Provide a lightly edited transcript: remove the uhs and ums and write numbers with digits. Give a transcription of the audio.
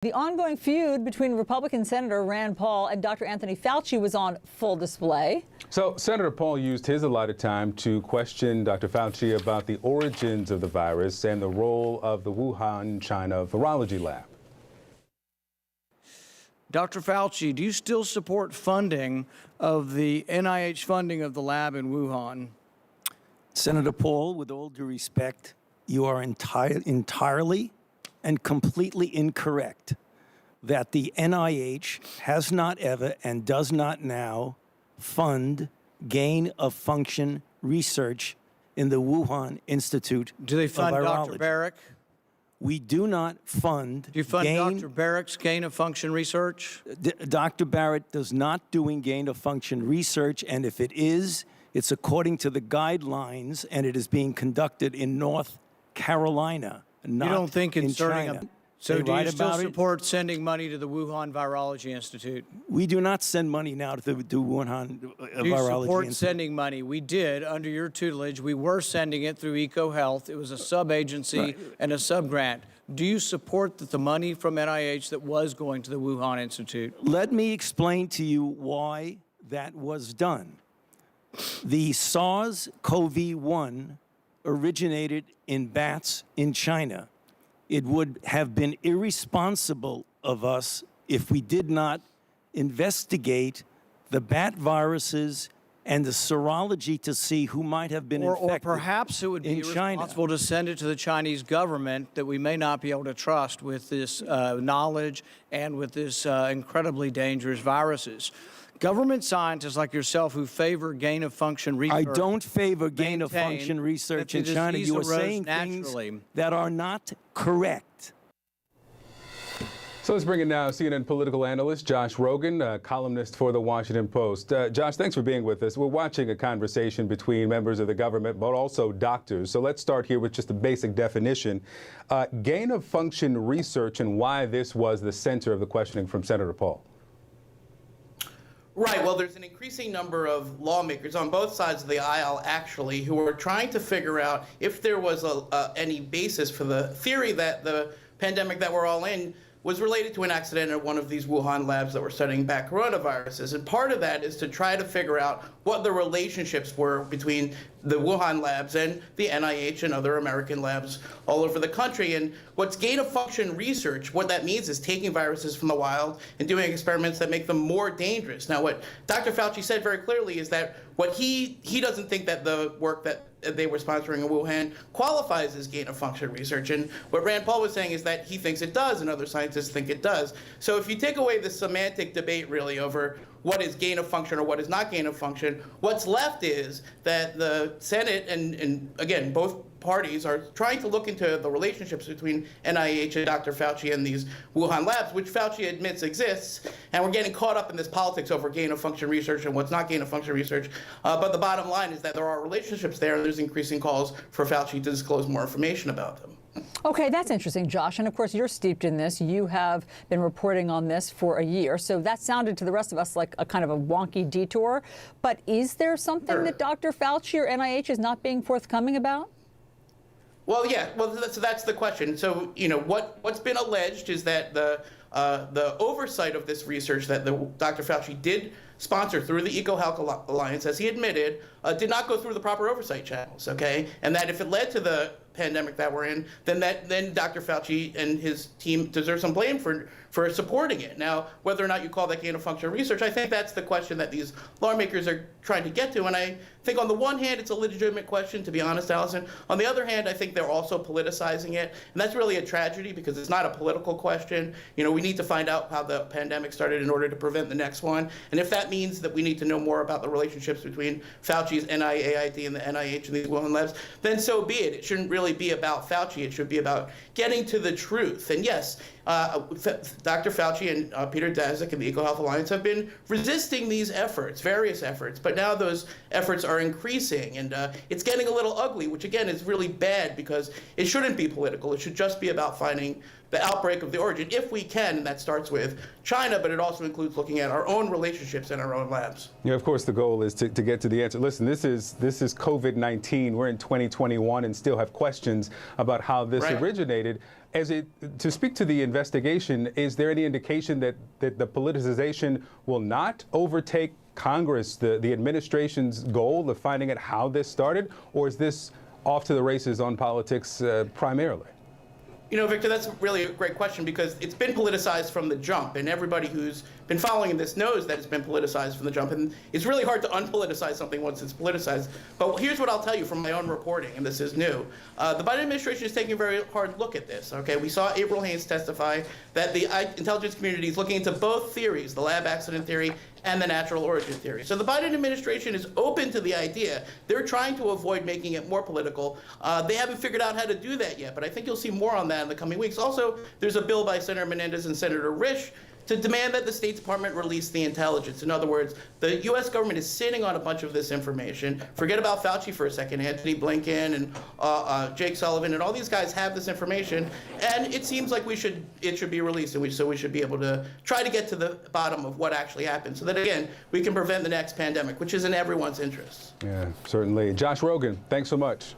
The ongoing feud between Republican Senator Rand Paul and Dr. Anthony Fauci was on full display. So Senator Paul used his allotted time to question Dr. Fauci about the origins of the virus and the role of the Wuhan, China virology lab. Dr. Fauci, do you still support funding of the NIH funding of the lab in Wuhan? Senator Paul, with all due respect, you are entirely and completely incorrect that the NIH has not ever and does not now fund gain-of-function research in the Wuhan Institute Do they fund of Virology. Dr. Barrick? We do not fund Do you fund Dr. Barrick's gain-of-function research? Dr. Barrett does not doing gain-of-function research, and if it is, it's according to the guidelines, and it is being conducted in North Carolina, not You don't think in inserting China. So They do you write still about it. support sending money to the Wuhan Virology Institute? We do not send money now to the Wuhan Do you Virology support Institute. sending money? We did, under your tutelage. We were sending it through EcoHealth. It was a sub-agency and a sub-grant. Do you support that the money from NIH that was going to the Wuhan Institute? Let me explain to you why that was done. The SARS-CoV-1 originated in bats in China. It would have been irresponsible of us if we did not investigate the bat viruses and the serology to see who might have been infected. Or perhaps it would be irresponsible to send it to the Chinese government that we may not be able to trust with this knowledge and with this incredibly dangerous viruses. Government scientists like yourself who favor gain-of-function research. I don't favor gain-of-function research in China. You are saying things that are not correct. So let's bring in now CNN political analyst Josh Rogin, columnist for The Washington Post. Josh, thanks for being with us. We're watching a conversation between members of the government, but also doctors. So let's start here with just a basic definition. Gain-of-function research and why this was the center of the questioning from Senator Paul. Right. Well, there's an increasing number of lawmakers on both sides of the aisle, actually, who are trying to figure out if there was any basis for the theory that the pandemic that we're all in was related to an accident at one of these Wuhan labs that were studying bat coronaviruses. And part of that is to try to figure out what the relationships were between the Wuhan labs and the NIH and other American labs all over the country. And what's gain-of-function research, what that means is taking viruses from the wild and doing experiments that make them more dangerous. Now, what Dr. Fauci said very clearly is that what he doesn't think that the work that they were sponsoring in Wuhan qualifies as gain-of-function research. And what Rand Paul was saying is that he thinks it does and other scientists think it does. So if you take away the semantic debate really over what is gain-of-function or what is not gain-of-function, what's left is that the Senate and again, both parties are trying to look into the relationships between NIH and Dr. Fauci and these Wuhan labs, which Fauci admits exists, and we're getting caught up in this politics over gain-of-function research and what's not gain-of-function research. But the bottom line is that there are relationships there, and there's increasing calls for Fauci to disclose more information about them. Okay, that's interesting, Josh. And of course, you're steeped in this. You have been reporting on this for a year. So that sounded to the rest of us like a kind of a wonky detour. But is there something that Dr. Fauci or NIH is not being forthcoming about? Well, yeah. Well, so that's the question. So, you know, what's been alleged is that the oversight of this research that Dr. Fauci did sponsor through the EcoHealth Alliance, as he admitted, did not go through the proper oversight channels. Okay, and that if it led to the pandemic that we're in, then Dr. Fauci and his team deserve some blame for supporting it. Now, whether or not you call that gain-of-function research, I think that's the question that these lawmakers are trying to get to. And I think on the one hand, it's a legitimate question, to be honest, Allison. On the other hand, I think they're also politicizing it. And that's really a tragedy because it's not a political question. You know, we need to find out how the pandemic started in order to prevent the next one. And if that means that we need to know more about the relationships between Fauci's NIAID and the NIH and these Wuhan labs, then so be it. It shouldn't really be about Fauci. It should be about getting to the truth. And yes, Dr. Fauci and Peter Daszak and the EcoHealth Alliance have been resisting these efforts, various efforts, but now those efforts are increasing, and it's getting a little ugly, which again is really bad because it shouldn't be political. It should just be about finding the outbreak of the origin, if we can, and that starts with China, but it also includes looking at our own relationships in our own labs. Yeah, of course, the goal is to get to the answer. Listen, this is COVID-19. We're in 2021 and still have questions about how this originated. To speak to the investigation, is there any indication that the politicization will not overtake Congress, the administration's goal of finding out how this started, or is this off to the races on politics primarily? You know, Victor, that's really a great question because it's been politicized from the jump, and everybody who's been following this knows that it's been politicized from the jump, and it's really hard to unpoliticize something once it's politicized. But here's what I'll tell you from my own reporting, and this is new. The Biden administration is taking a very hard look at this, okay? We saw April Haynes testify that the intelligence community is looking into both theories, the lab accident theory and the natural origin theory. So the Biden administration is open to the idea. They're trying to avoid making it more political. They haven't figured out how to do that yet, but I think you'll see more on that in the coming weeks. Also, there's a bill by Senator Menendez and Senator Risch to demand that the State Department release the intelligence. In other words, the U.S. government is sitting on a bunch of this information. Forget about Fauci for a second. Antony Blinken and Jake Sullivan and all these guys have this information, and it seems like it should be released, and so we should be able to try to get to the bottom of what actually happened, so that again we can prevent the next pandemic, which is in everyone's interest. Yeah, certainly. Josh Rogin, thanks so much.